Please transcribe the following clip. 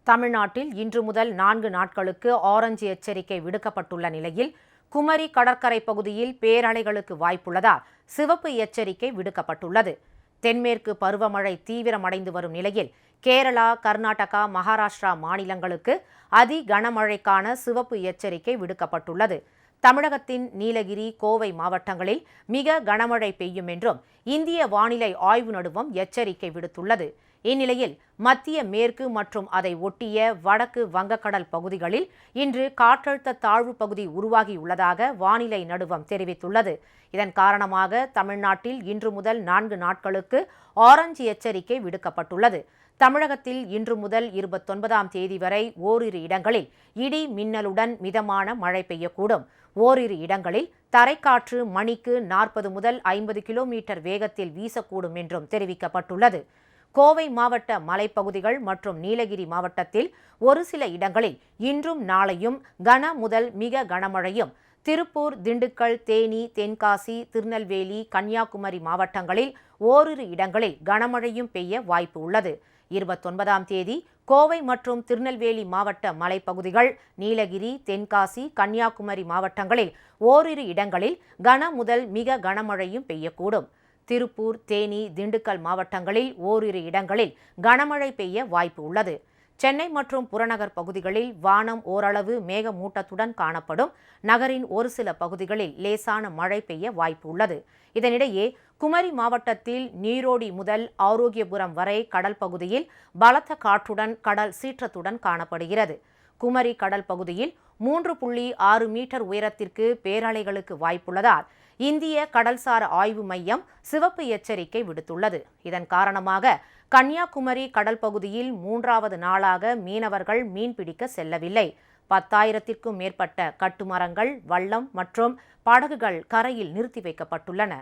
தமிழ்நாட்டில் இன்று முதல் 4 நாட்களுக்கு ஆரஞ்சு எச்சரிக்கை விடுக்கப்பட்டுள்ள நிலையில் குமரி கடற்கரை பகுதியில் பேரலைகளுக்கு வாய்ப்புள்ளதால் சிவப்பு எச்சரிக்கை விடுக்கப்பட்டுள்ளது. தென்மேற்கு பருவமழை தீவிரமடைந்து வரும் நிலையில் கேரளா, கர்நாடகா, மகாராஷ்டிரா மாநிலங்களுக்கு அதி கனமழைக்கான சிவப்பு எச்சரிக்கை விடுக்கப்பட்டுள்ளது. தமிழகத்தின் நீலகிரி, கோவை மாவட்டங்களில் மிக கனமழை பெய்யும் என்றும் இந்திய வானிலை ஆய்வு நடுவம் எச்சரிக்கை விடுத்துள்ளது. இந்நிலையில் மத்திய மேற்கு மற்றும் அதை ஒட்டிய வடக்கு வங்கக்கடல் பகுதிகளில் இன்று காற்றழுத்த தாழ்வு பகுதி உருவாகியுள்ளதாக வானிலை நடுவம் தெரிவித்துள்ளது. இதன் காரணமாக தமிழ்நாட்டில் இன்று முதல் 4 நாட்களுக்கு ஆரஞ்சு எச்சரிக்கை விடுக்கப்பட்டுள்ளது. தமிழகத்தில் இன்று முதல் 29ஆம் தேதி வரை ஓரிரு இடங்களில் இடி மின்னலுடன் மிதமான மழை பெய்யக்கூடும். ஓரிரு இடங்களில் தரைக்காற்று மணிக்கு 40 முதல் 50 கிலோமீட்டர் வேகத்தில் வீசக்கூடும் என்றும் தெரிவிக்கப்பட்டுள்ளது. கோவை மாவட்ட மலைப்பகுதிகள் மற்றும் நீலகிரி மாவட்டத்தில் ஒரு சில இடங்களில் இன்றும் நாளையும் கன முதல் மிக கனமழையும், திருப்பூர், திண்டுக்கல், தேனி, தென்காசி, திருநெல்வேலி, கன்னியாகுமரி மாவட்டங்களில் ஓரிரு இடங்களில் கனமழையும் பெய்ய வாய்ப்பு உள்ளது. 29ஆம் தேதி கோவை மற்றும் திருநெல்வேலி மாவட்ட மலைப்பகுதிகள், நீலகிரி, தென்காசி, கன்னியாகுமரி மாவட்டங்களில் ஓரிரு இடங்களில் கன முதல் மிக கனமழையும் பெய்யக்கூடும். திருப்பூர், தேனி, திண்டுக்கல் மாவட்டங்களில் ஓரிரு இடங்களில் கனமழை பெய்ய வாய்ப்பு உள்ளது. சென்னை மற்றும் புறநகர் பகுதிகளில் வானம் ஓரளவு மேகமூட்டத்துடன் காணப்படும். நகரின் ஒரு சில பகுதிகளில் லேசான மழை பெய்ய வாய்ப்பு உள்ளது. இதனிடையே குமரி மாவட்டத்தில் நீரோடி முதல் ஆரோக்கியபுரம் வரை கடல் பகுதியில் பலத்த காற்றுடன் கடல் சீற்றத்துடன் காணப்படுகிறது. குமரி கடல் பகுதியில் 3.6 மீட்டர் உயரத்திற்கு பேரலைகளுக்கு வாய்ப்புள்ளதால் இந்திய கடல்சார் ஆய்வு மையம் சிவப்பு எச்சரிக்கை விடுத்துள்ளது. இதன் காரணமாக கன்னியாகுமரி கடல் பகுதியில் 3வது நாளாக மீனவர்கள் மீன்பிடிக்க செல்லவில்லை. 10,000க்கும் மேற்பட்ட கட்டுமரங்கள், வல்லம் மற்றும் படகுகள் கரையில் நிறுத்தி வைக்கப்பட்டுள்ளன.